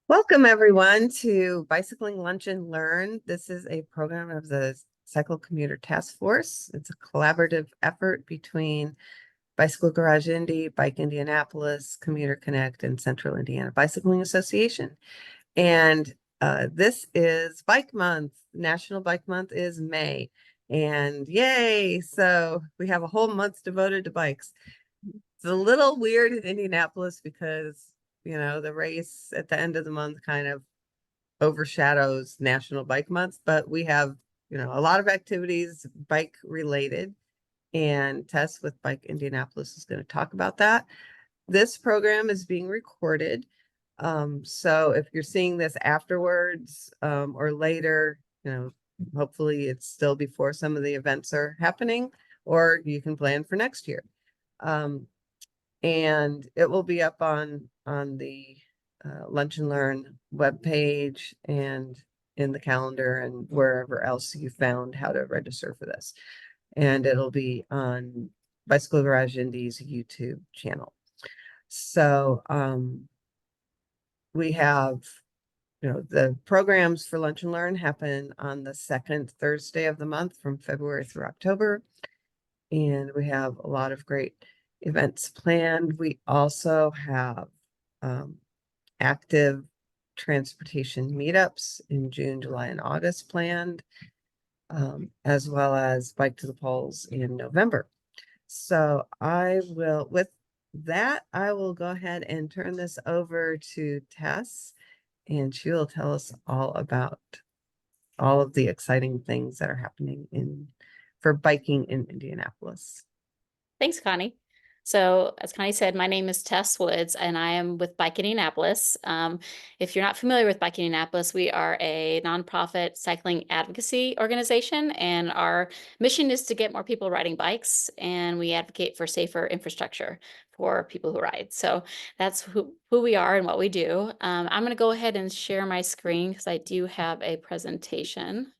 Welcome everyone to Bicycling Lunch and Learn. This is a program of the Cycle Commuter Task Force. It's a collaborative effort between Bicycle Garage Indy, Bike Indianapolis, Commuter Connect, and Central Indiana Bicycling Association. And this is Bike Month. National Bike Month is May. And yay! So we have a whole month devoted to bikes. It's a little weird in Indianapolis because, the race at the end of the month kind of overshadows National Bike Month, but we have, a lot of activities bike related. And Tess with Bike Indianapolis is going to talk about that. This program is being recorded. So if you're seeing this afterwards or later, hopefully it's still before some of the events are happening, or you can plan for next year. And it will be up on the Lunch and Learn webpage and in the calendar and wherever else you found how to register for this. And it'll be on Bicycle Garage Indy's YouTube channel. So we have, the programs for Lunch and Learn happen on the second Thursday of the month from February through October. And we have a lot of great events planned. We also have active transportation meetups in June, July, and August planned, as well as Bike to the Poles in November. So with that, I will go ahead and turn this over to Tess, and she will tell us all about all of the exciting things that are happening for biking in Indianapolis. Thanks, Connie. So as Connie said, my name is Tess Woods and I am with Bike Indianapolis. If you're not familiar with Bike Indianapolis, we are a nonprofit cycling advocacy organization, and our mission is to get more people riding bikes, and we advocate for safer infrastructure for people who ride. So that's who we are and what we do. I'm going to go ahead and share my screen because I do have a presentation.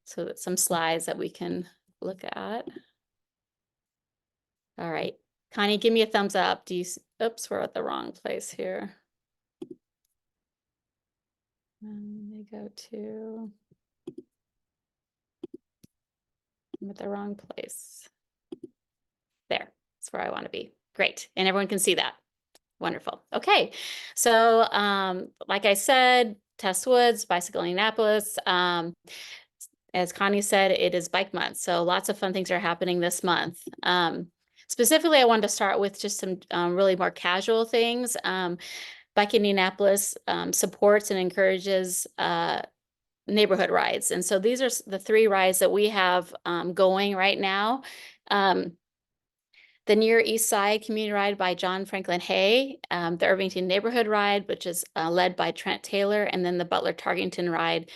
So that's some slides that we can look at. All right. Connie, give me a thumbs up. Oops, we're at the wrong place here. Let me go to, I'm at the wrong place. There, that's where I want to be. Great. And everyone can see that. Wonderful. Okay. So, like I said, Tess Woods, Bicycle Indianapolis. As Connie said, it is Bike Month. So lots of fun things are happening this month. Specifically, I wanted to start with just some really more casual things. Bike Indianapolis supports and encourages neighborhood rides. And so these are the 3 rides that we have going right now. The Near East Side Community Ride by John Franklin Hay, the Irvington Neighborhood Ride, which is led by Trent Taylor, and then the Butler Tarkington Ride,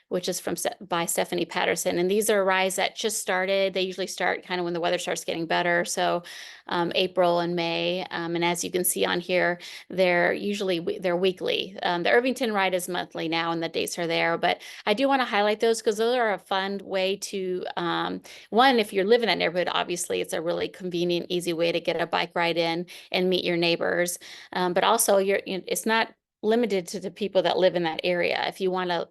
which is by Stephanie Patterson. And these are rides that just started. They usually start kind of when the weather starts getting better. So April and May. And as you can see on here, they're weekly. The Irvington ride is monthly now and the dates are there. But I do want to highlight those because those are a fun way to, one, if you live in that neighborhood, obviously it's a really convenient, easy way to get a bike ride in and meet your neighbors. But also it's not limited to the people that live in that area. If you want to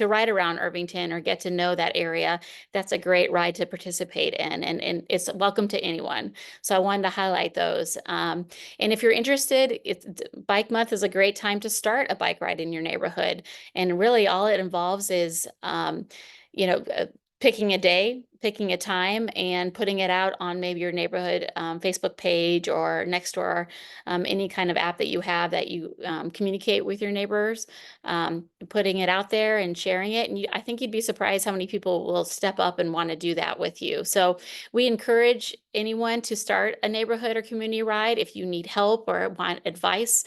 ride around Irvington or get to know that area, that's a great ride to participate in, and it's welcome to anyone. So I wanted to highlight those. And if you're interested, Bike Month is a great time to start a bike ride in your neighborhood. And really all it involves is, picking a day, picking a time, and putting it out on maybe your neighborhood Facebook page or Nextdoor, any kind of app that you have that you communicate with your neighbors, putting it out there and sharing it. And I think you'd be surprised how many people will step up and want to do that with you. So we encourage anyone to start a neighborhood or community ride. If you need help or want advice,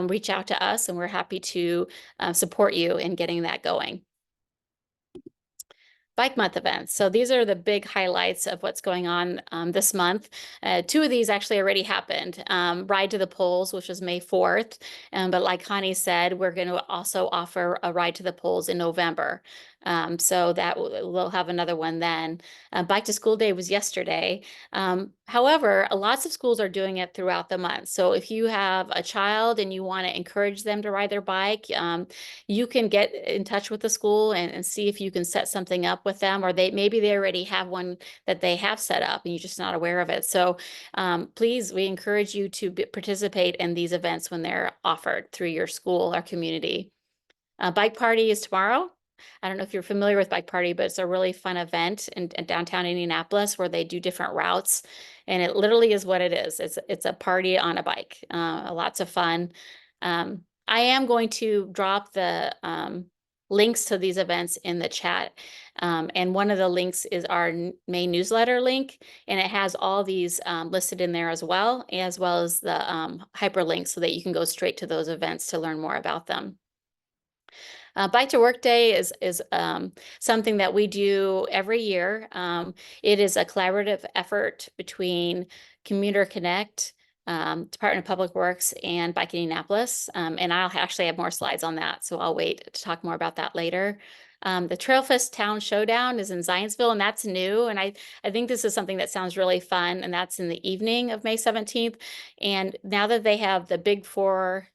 reach out to us, and we're happy to support you in getting that going. Bike Month events. So these are the big highlights of what's going on this month. 2 of these actually already happened. Ride to the Poles, which was May 4th. But like Connie said, we're going to also offer a Ride to the Poles in November. So that we'll have another one then. Bike to School Day was yesterday. However, lots of schools are doing it throughout the month. So if you have a child and you want to encourage them to ride their bike, you can get in touch with the school and see if you can set something up with them, or maybe they already have one that they have set up and you're just not aware of it. So please, we encourage you to participate in these events when they're offered through your school or community. Bike Party is tomorrow. I don't know if you're familiar with Bike Party, but it's a really fun event in downtown Indianapolis where they do different routes, and it literally is what it is. It's a party on a bike. Lots of fun. I am going to drop the links to these events in the chat, and one of the links is our main newsletter link, and it has all these listed in there as well as the hyperlinks so that you can go straight to those events to learn more about them. Bike to Work Day is something that we do every year. It is a collaborative effort between Commuter Connect, Department of Public Works, and Bike Indianapolis. And I'll actually have more slides on that, so I'll wait to talk more about that later. The Trailfest Town Showdown is in Zionsville, and that's new. And I think this is something that sounds really fun, and that's in the evening of May 17th. And now that they have the Big Four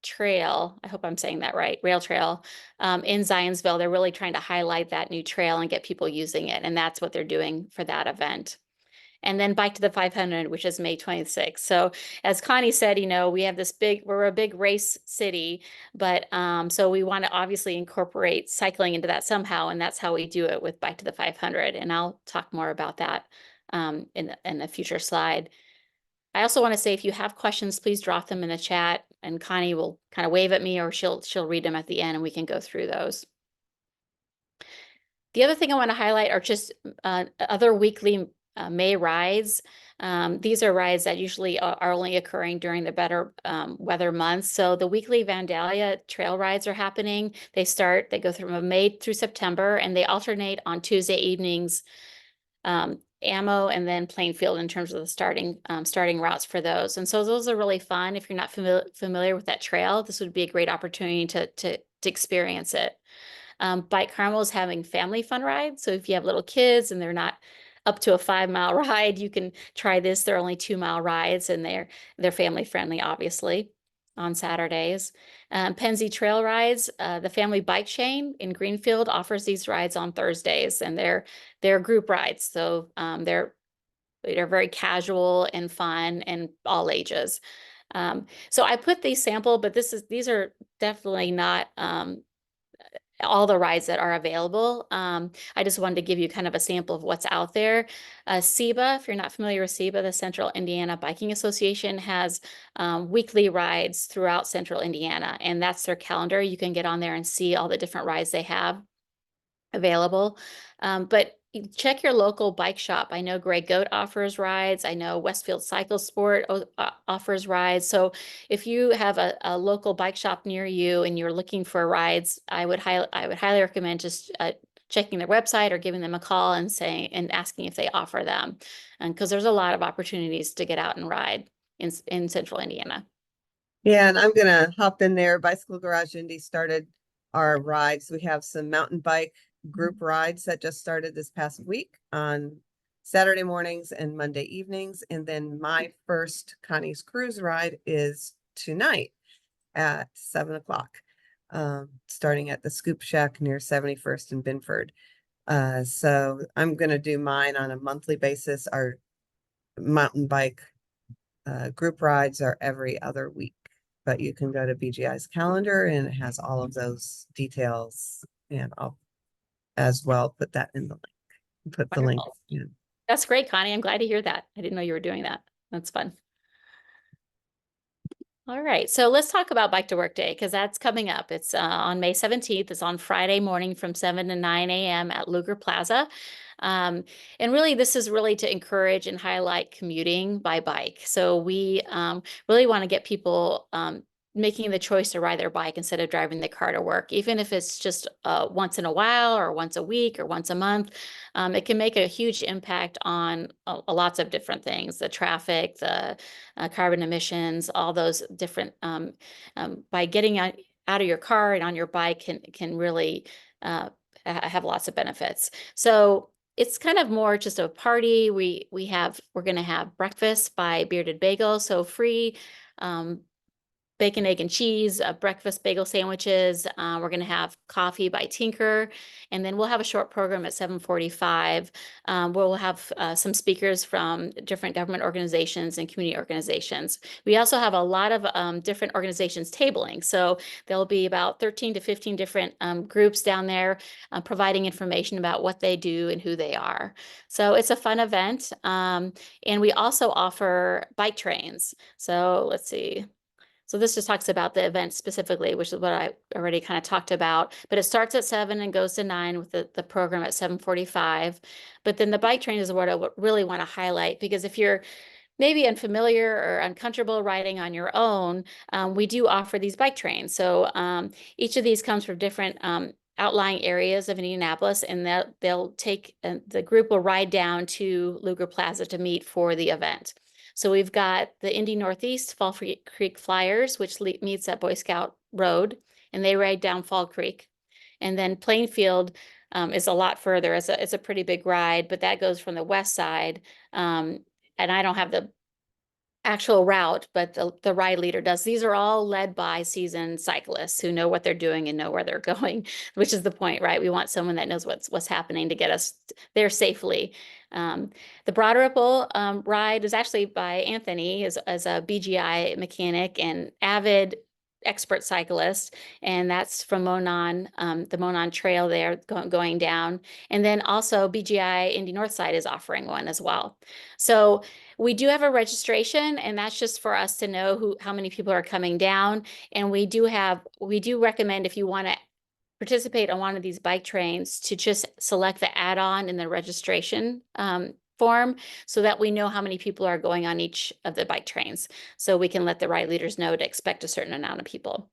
trail, I hope I'm saying that right, rail trail, in Zionsville, they're really trying to highlight that new trail and get people using it. And that's what they're doing for that event. And then Bike to the 500, which is May 26th. So as Connie said, you know, we have this we're a big race city, but so we want to obviously incorporate cycling into that somehow. And that's how we do it with Bike to the 500. And I'll talk more about that in a future slide. I also want to say, if you have questions, please drop them in the chat, and Connie will kind of wave at me, or she'll read them at the end and we can go through those. The other thing I want to highlight are just other weekly May rides. These are rides that usually are only occurring during the better weather months. So the weekly Vandalia trail rides are happening. They go from May through September, and they alternate on Tuesday evenings, Ammo and then Plainfield in terms of the starting routes for those. And so those are really fun. If you're not familiar with that trail, this would be a great opportunity to experience it. Bike Carmel is having family fun rides. So if you have little kids and they're not up to a 5-mile ride, you can try this. They're only 2-mile rides, and they're family friendly, obviously, on Saturdays. Penzi Trail Rides, the family bike chain in Greenfield offers these rides on Thursdays, and they're group rides. So they're very casual and fun and all ages. So I put these sample, but these are definitely not all the rides that are available. I just wanted to give you kind of a sample of what's out there. CEBA, if you're not familiar with CEBA, the Central Indiana Biking Association, has weekly rides throughout Central Indiana, and that's their calendar. You can get on there and see all the different rides they have available. But check your local bike shop. I know Grey Goat offers rides. I know Westfield Cycle Sport offers rides. So if you have a local bike shop near you and you're looking for rides, I would highly recommend just checking their website or giving them a call and asking if they offer them, because there's a lot of opportunities to get out and ride in Central Indiana. Yeah, and I'm gonna hop in there. Bicycle Garage Indy started our rides. We have some mountain bike group rides that just started this past week on Saturday mornings and Monday evenings. And then my first Connie's Cruise ride is tonight at 7 o'clock, starting at the Scoop Shack near 71st and Binford. So I'm gonna do mine on a monthly basis. Our mountain bike group rides are every other week, but you can go to BGI's calendar and it has all of those details, and I'll as well put that in the link. Put the link in. That's great, Connie. I'm glad to hear that. I didn't know you were doing that. That's fun. All right, so let's talk about Bike to Work Day, because that's coming up. It's on May 17th. It's on Friday morning from 7 to 9 a.m. at Luger Plaza. And really, this is really to encourage and highlight commuting by bike. So we really want to get people making the choice to ride their bike instead of driving the car to work, even if it's just once in a while or once a week or once a month. It can make a huge impact on lots of different things: the traffic, the carbon emissions, all those different, by getting out of your car and on your bike can really have lots of benefits. So it's kind of more just a party. We're going to have breakfast by Bearded Bagel, so free bacon, egg, and cheese, breakfast bagel sandwiches. We're going to have coffee by Tinker, and then we'll have a short program at 7:45. We'll have some speakers from different government organizations and community organizations. We also have a lot of different organizations tabling, so there'll be about 13 to 15 different groups down there providing information about what they do and who they are. So it's a fun event, and we also offer bike trains. So let's see. So this just talks about the event specifically, which is what I already kind of talked about. But it starts at 7 and goes to 9 with the program at 7:45. But then the bike train is what I really want to highlight, because if you're maybe unfamiliar or uncomfortable riding on your own, we do offer these bike trains. So each of these comes from different outlying areas of Indianapolis, and they'll take, the group will ride down to Luger Plaza to meet for the event. So we've got the Indy Northeast Fall Creek Flyers, which meets at Boy Scout Road, and they ride down Fall Creek. And then Plainfield is a lot further. It's a pretty big ride, but that goes from the west side. And I don't have the actual route, but the ride leader does. These are all led by seasoned cyclists who know what they're doing and know where they're going, which is the point, right? We want someone that knows what's happening to get us there safely. The Broad Ripple ride is actually by Anthony as a BGI mechanic and avid expert cyclist, and that's from Monon, the Monon Trail there going down. And then also BGI Indy Northside is offering one as well. So we do have a registration, and that's just for us to know how many people are coming down. And we do recommend, if you want to participate on one of these bike trains, to just select the add-on in the registration form, so that we know how many people are going on each of the bike trains, so we can let the ride leaders know to expect a certain amount of people.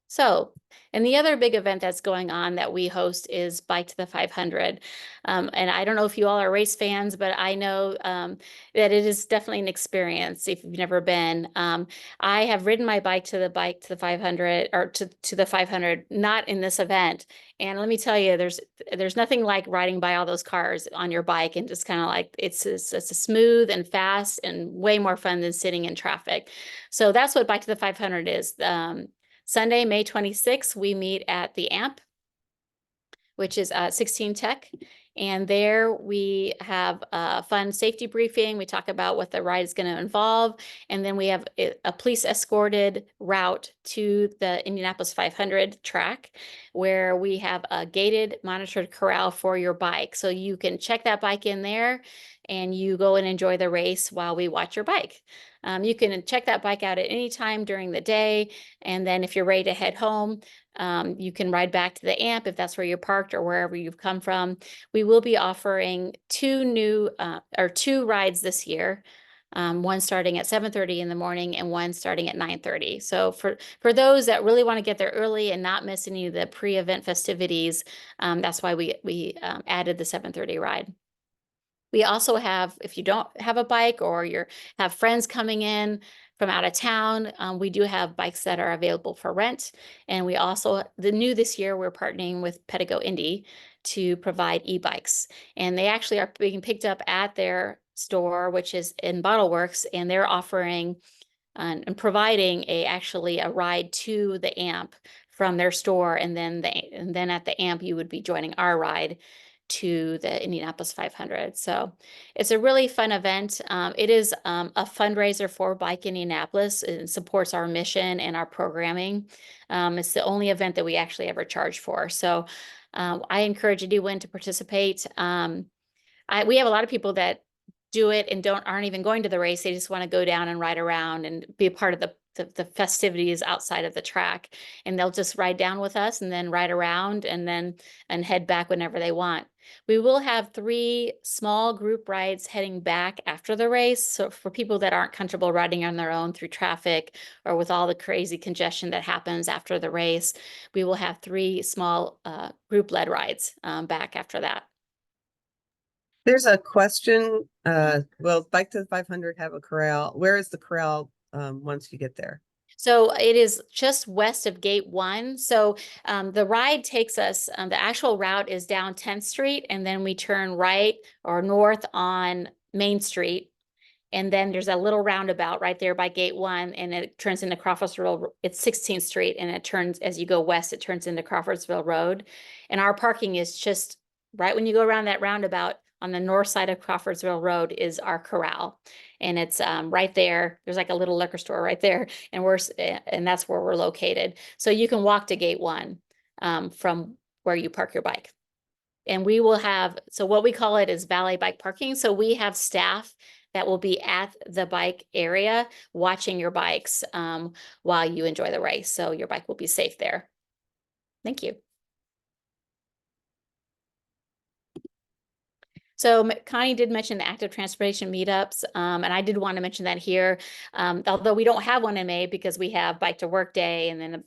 So, and the other big event that's going on that we host is Bike to the 500. And I don't know if you all are race fans, but I know that it is definitely an experience if you've never been. I have ridden my bike to the 500, or to the 500, not in this event. And let me tell you, there's nothing like riding by all those cars on your bike, and just kind of like, it's a smooth and fast and way more fun than sitting in traffic. So that's what Bike to the 500 is. Sunday, May 26th, we meet at the AMP, which is 16 Tech. And there we have a fun safety briefing. We talk about what the ride is going to involve. And then we have a police escorted route to the Indianapolis 500 track, where we have a gated monitored corral for your bike. So you can check that bike in there, and you go and enjoy the race while we watch your bike. You can check that bike out at any time during the day. And then if you're ready to head home, you can ride back to the AMP if that's where you're parked or wherever you've come from. We will be offering two rides this year. One starting at 7:30 in the morning and one starting at 9:30. So for those that really want to get there early and not miss any of the pre-event festivities, that's why we added the 7:30 ride. We also have, if you don't have a bike or you have friends coming in from out of town, we do have bikes that are available for rent. And we also, this year, we're partnering with Bicycle Indy to provide e-bikes. And they actually are being picked up at their store, which is in Bottleworks, and they're offering and providing actually a ride to the AMP from their store. And then at the AMP, you would be joining our ride to the Indianapolis 500. So it's a really fun event. It is a fundraiser for Bike Indianapolis. It supports our mission and our programming. It's the only event that we actually ever charge for. So I encourage anyone to participate. We have a lot of people that do it and aren't even going to the race. They just want to go down and ride around and be a part of the festivities outside of the track. And they'll just ride down with us and then ride around and head back whenever they want. We will have 3 small group rides heading back after the race. So for people that aren't comfortable riding on their own through traffic or with all the crazy congestion that happens after the race, we will have 3 small group-led rides back after that. There's a question. Will Bike to the 500 have a corral? Where is the corral once you get there? So it is just west of Gate 1. So the ride takes us, the actual route is down 10th Street, and then we turn right or north on Main Street. And then there's a little roundabout right there by Gate 1, and it turns into Crawfordsville. It's 16th Street, and it turns, as you go west, it turns into Crawfordsville Road. And our parking is just right when you go around that roundabout on the north side of Crawfordsville Road is our corral. And it's right there. There's like a little liquor store right there, and that's where we're located. So you can walk to Gate 1 from where you park your bike. And we will have, so what we call it is valet bike parking. So we have staff that will be at the bike area watching your bikes while you enjoy the race. So your bike will be safe there. Thank you. So Connie did mention the active transportation meetups, and I did want to mention that here, although we don't have one in May because we have Bike to Work Day, and then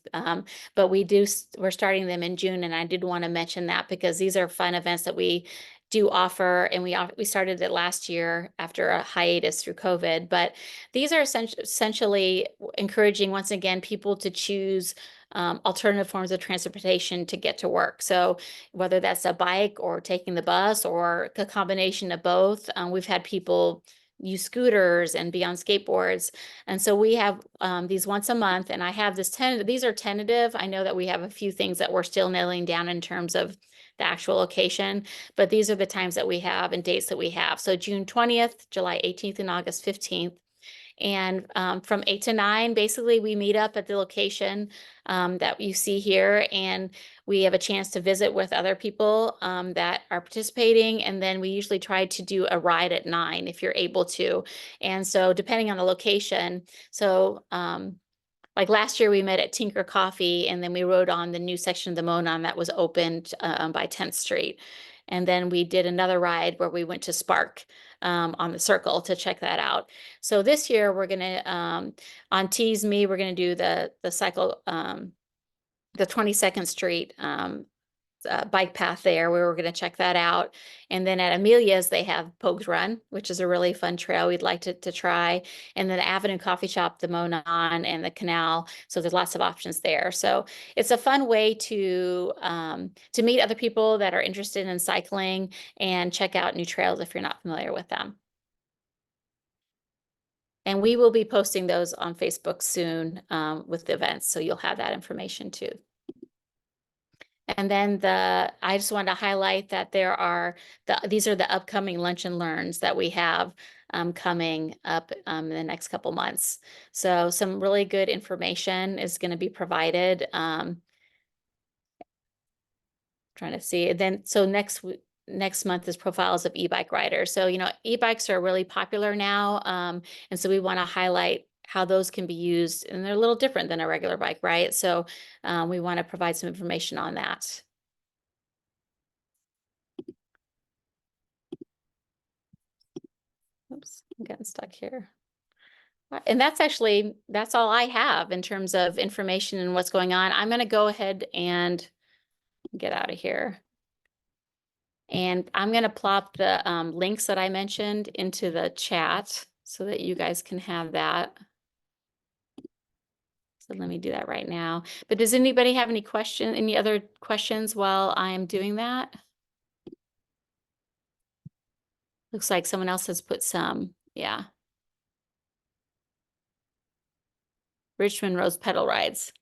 but we're starting them in June, and I did want to mention that because these are fun events that we do offer, and we started it last year after a hiatus through COVID. But these are essentially encouraging, once again, people to choose alternative forms of transportation to get to work. So whether that's a bike or taking the bus or a combination of both, we've had people use scooters and be on skateboards. And so we have these once a month, and I have these are tentative. I know that we have a few things that we're still nailing down in terms of the actual location, but these are the times that we have and dates that we have. So June 20th, July 18th, and August 15th. And from 8 to 9, basically, we meet up at the location that you see here, and we have a chance to visit with other people that are participating. And then we usually try to do a ride at 9 if you're able to. And so depending on the location, so like last year we met at Tinker Coffee, and then we rode on the new section of the Monon that was opened by 10th Street. And then we did another ride where we went to Spark on the Circle to check that out. So this year we're gonna on Tease Me, we're gonna do the cycle the 22nd Street bike path there. We were going to check that out. And then at Amelia's, they have Pogues Run, which is a really fun trail we'd like to try. And then the Avenue Coffee Shop, the Monon, and the Canal. So there's lots of options there. So it's a fun way to meet other people that are interested in cycling and check out new trails if you're not familiar with them. And we will be posting those on Facebook soon with the events, so you'll have that information too. And then I just wanted to highlight that these are the upcoming lunch and learns that we have coming up in the next couple months. So some really good information is going to be provided. Trying to see. Then so next month is profiles of e-bike riders. So e-bikes are really popular now, and so we want to highlight how those can be used, and they're a little different than a regular bike, right? So we want to provide some information on that. Oops, I'm getting stuck here. And that's all I have in terms of information and what's going on. I'm going to go ahead and get out of here. And I'm going to plop the links that I mentioned into the chat so that you guys can have that. So let me do that right now. But does anybody have any other questions while I am doing that? Looks like someone else has put some, yeah. Richmond Rose pedal rides.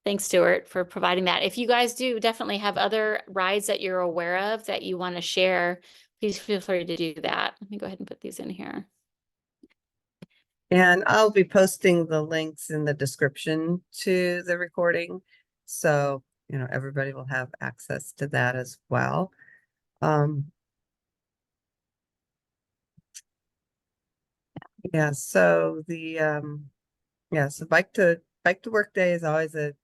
Thanks, Stuart, for providing that. If you guys do definitely have other rides that you're aware of that you want to share, please feel free to do that. Let me go ahead and put these in here. And I'll be posting the links in the description to the recording. So, everybody will have access to that as well. Yeah, so so bike to work day is always a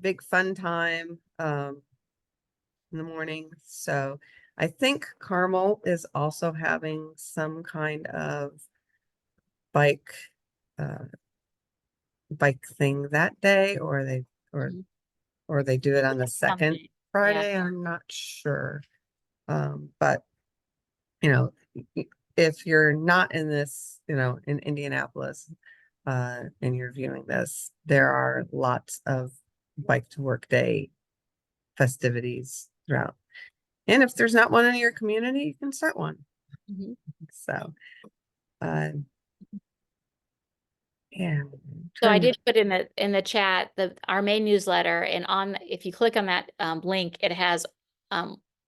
big fun time in the morning. So I think Carmel is also having some kind of bike bike thing that day, or they do it on the second Friday. Yeah. I'm not sure. But if you're not in this, in Indianapolis, and you're viewing this, there are lots of Bike to Work Day festivities throughout. And if there's not one in your community, you can start one. Mhm. So, uh, yeah. So I trying to- did put in the chat our main newsletter, and if you click on that link, it has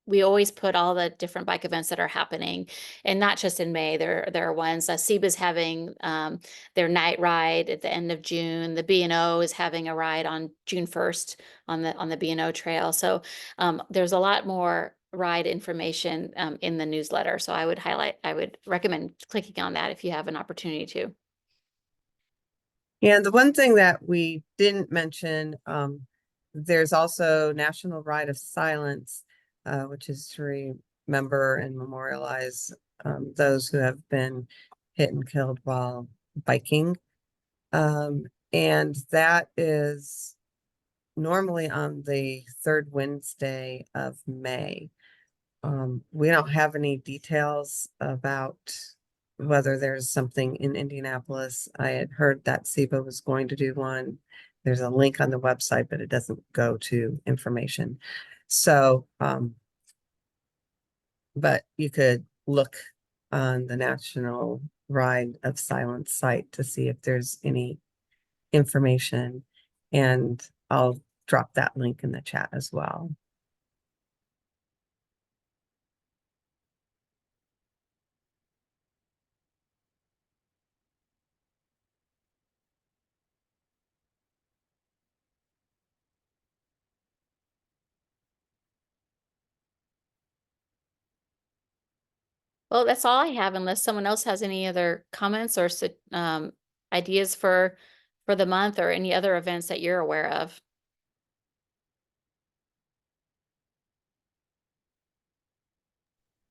we always put all the different bike events that are happening, and not just in May. There are ones. SEBA's having their night ride at the end of June. The B&O is having a ride on June 1st on the B&O trail. So there's a lot more ride information in the newsletter. So I would recommend clicking on that if you have an opportunity to. Yeah, the one thing that we didn't mention, there's also National Ride of Silence, which is to remember and memorialize those who have been hit and killed while biking. Um, and that is normally on the third Wednesday of May. We don't have any details about whether there's something in Indianapolis. I had heard that SEBA was going to do one. There's a link on the website, but it doesn't go to information. So, but you could look on the National Ride of Silence site to see if there's any information, and I'll drop that link in the chat as well. Well, that's all I have, unless someone else has any other comments or ideas for the month or any other events that you're aware of.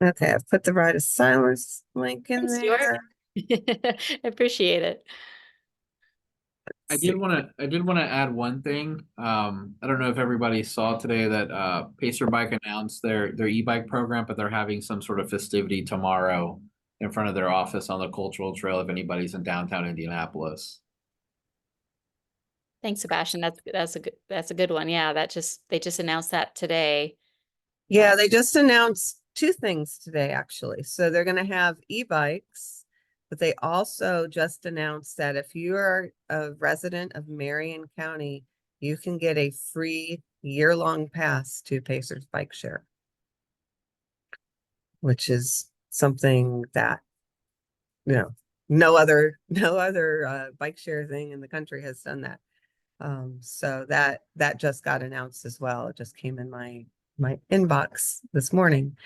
Okay, I've put the Ride of Silence link in Thanks, Stuart. there. I appreciate it. I did want to add one thing. I don't know if everybody saw today that Pacer Bike announced their e-bike program, but they're having some sort of festivity tomorrow in front of their office on the Cultural Trail if anybody's in downtown Indianapolis. Thanks, Sebastian. That's a good one. Yeah, they just announced that today. Yeah, they just announced two things today, actually. So they're going to have e-bikes, but they also just announced that if you are a resident of Marion County, you can get a free year-long pass to Pacers Bike Share, which is something that, no other bike share thing in the country has done that. So that just got announced as well. It just came in my inbox this morning.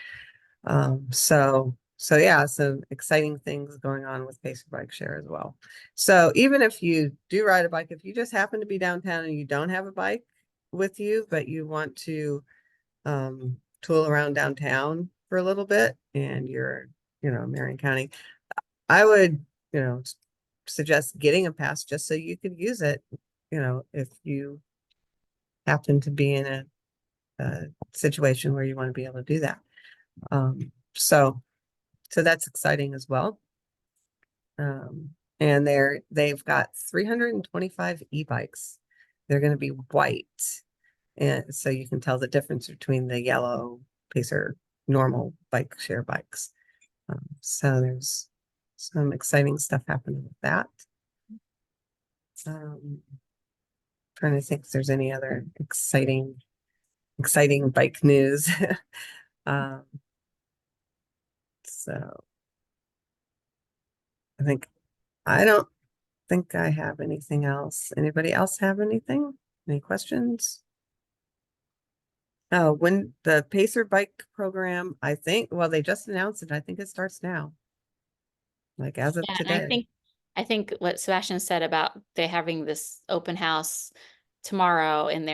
So yeah, some exciting things going on with Pacer Bike Share as well. So even if you do ride a bike, if you just happen to be downtown and you don't have a bike with you, but you want to tool around downtown for a little bit and you're, Marion County, I would, suggest getting a pass just so you could use it, if you happen to be in a situation where you want to be able to do that. So that's exciting as well. And they've got 325 e-bikes. They're going to be white. And so you can tell the difference between the yellow Pacer normal bike share bikes. So there's some exciting stuff happening with that. Trying to think if there's any other exciting bike news. So I don't think I have anything else. Anybody else have anything? Any questions? Oh, when the Pacer bike program, well, they just announced it. I think it starts now. Like as of Yeah, and today. I think what Sebastian said about they having this open house tomorrow and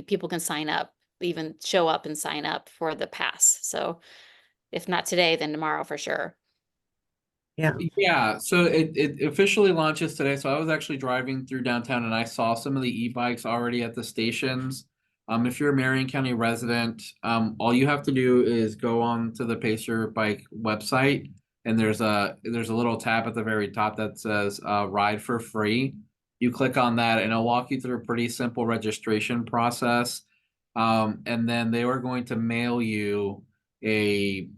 people can sign up, even show up and sign up for the pass. So if not today, then tomorrow for sure. Yeah. Yeah, so it officially launches today. So I was actually driving through downtown and I saw some of the e-bikes already at the stations. If you're a Marion County resident, all you have to do is go on to the Pacer Bike website and there's a little tab at the very top that says ride for free. You click on that and it'll walk you through a pretty simple registration process. And then they were going to mail you a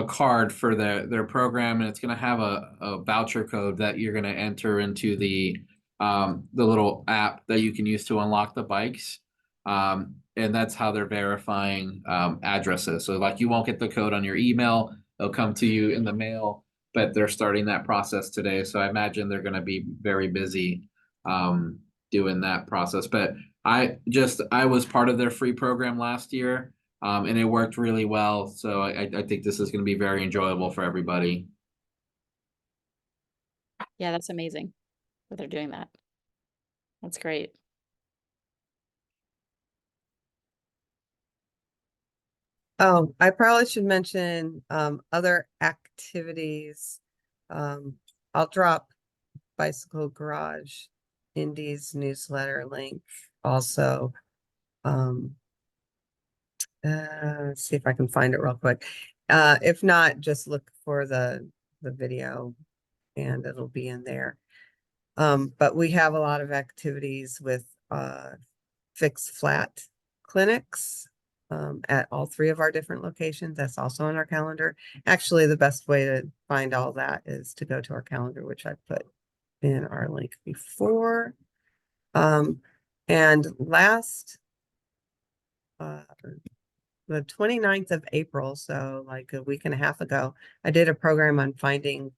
card for their program, and it's going to have a voucher code that you're going to enter into the little app that you can use to unlock the bikes. And that's how they're verifying addresses. So like you won't get the code on your email, it'll come to you in the mail, but they're starting that process today. So I imagine they're going to be very busy doing that process. But I was part of their free program last year, and it worked really well. So I think this is going to be very enjoyable for everybody. Yeah, that's amazing that they're doing that. That's great. Oh, I probably should mention other activities. I'll drop Bicycle Garage Indy's newsletter link also. Let's see if I can find it real quick. If not, just look for the video and it'll be in there. But we have a lot of activities with fixed flat clinics at all 3 of our different locations. That's also on our calendar. Actually, the best way to find all that is to go to our calendar, which I put in our link before. And last the 29th of April, so like a week and a half ago, I did a program on finding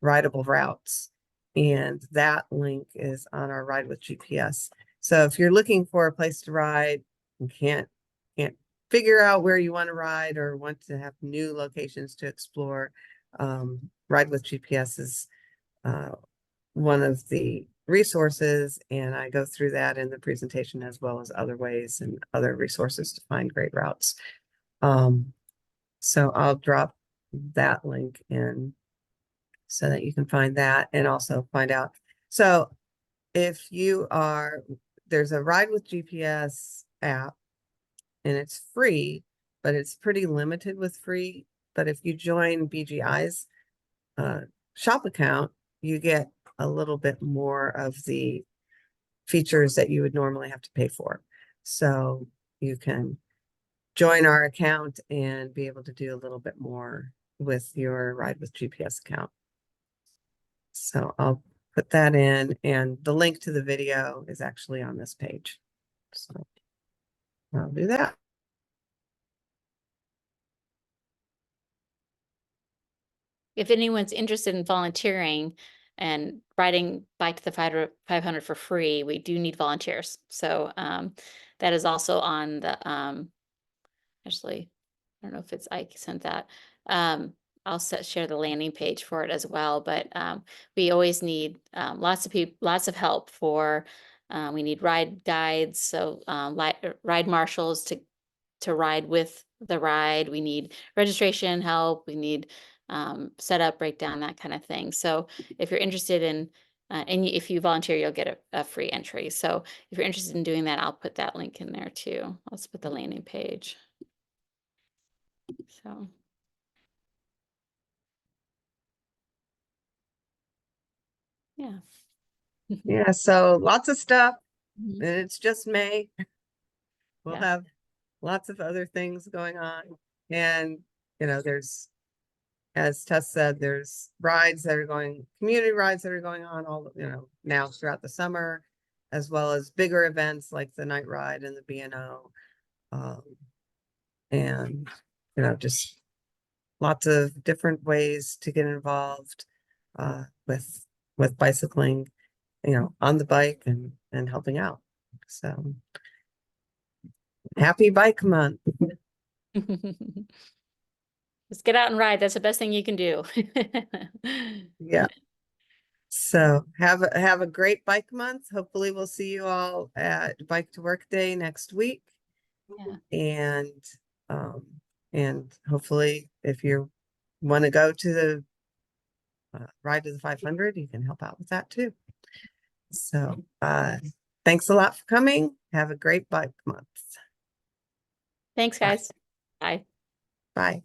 rideable routes, and that link is on our Ride with GPS. So if you're looking for a place to ride and can't figure out where you want to ride or want to have new locations to explore, Ride with GPS is one of the resources, and I go through that in the presentation as well as other ways and other resources to find great routes. So I'll drop that link in so that you can find that and also find out. So if there's a Ride with GPS app and it's free, but it's pretty limited with free. But if you join BGI's shop account, you get a little bit more of the features that you would normally have to pay for. So you can join our account and be able to do a little bit more with your Ride with GPS account. So I'll put that in, and the link to the video is actually on this page. So I'll do that. If anyone's interested in volunteering and riding Bike to the 500 for free, we do need volunteers. So that is also on the, actually, I don't know if it's Ike sent that. I'll share the landing page for it as well. But we always need lots of help for, we need ride guides, so ride marshals to ride with the ride. We need registration help. We need setup, breakdown, that kind of thing. So if you're interested in, and if you volunteer, you'll get a free entry. So if you're interested in doing that, I'll put that link in there too. Let's put the landing page. So. Yeah. Yeah, so lots of stuff, Mhm. and it's just May. We'll Yeah. have lots of other things going on. And, there's, as Tess said, there's community rides that are going on all, now throughout the summer, as well as bigger events like the night ride and the B&O. And, just lots of different ways to get involved with bicycling, on the bike and helping out. So happy Bike Month. Just get out and ride. That's the best thing you can do. Yeah. So have a great Bike Month. Hopefully we'll see you all at Bike to Work Day next week. Yeah. And hopefully if you want to go to the Ride to the 500, you can help out with that too. So thanks a lot for coming. Have a great Bike Month. Thanks, guys. Bye. Bye.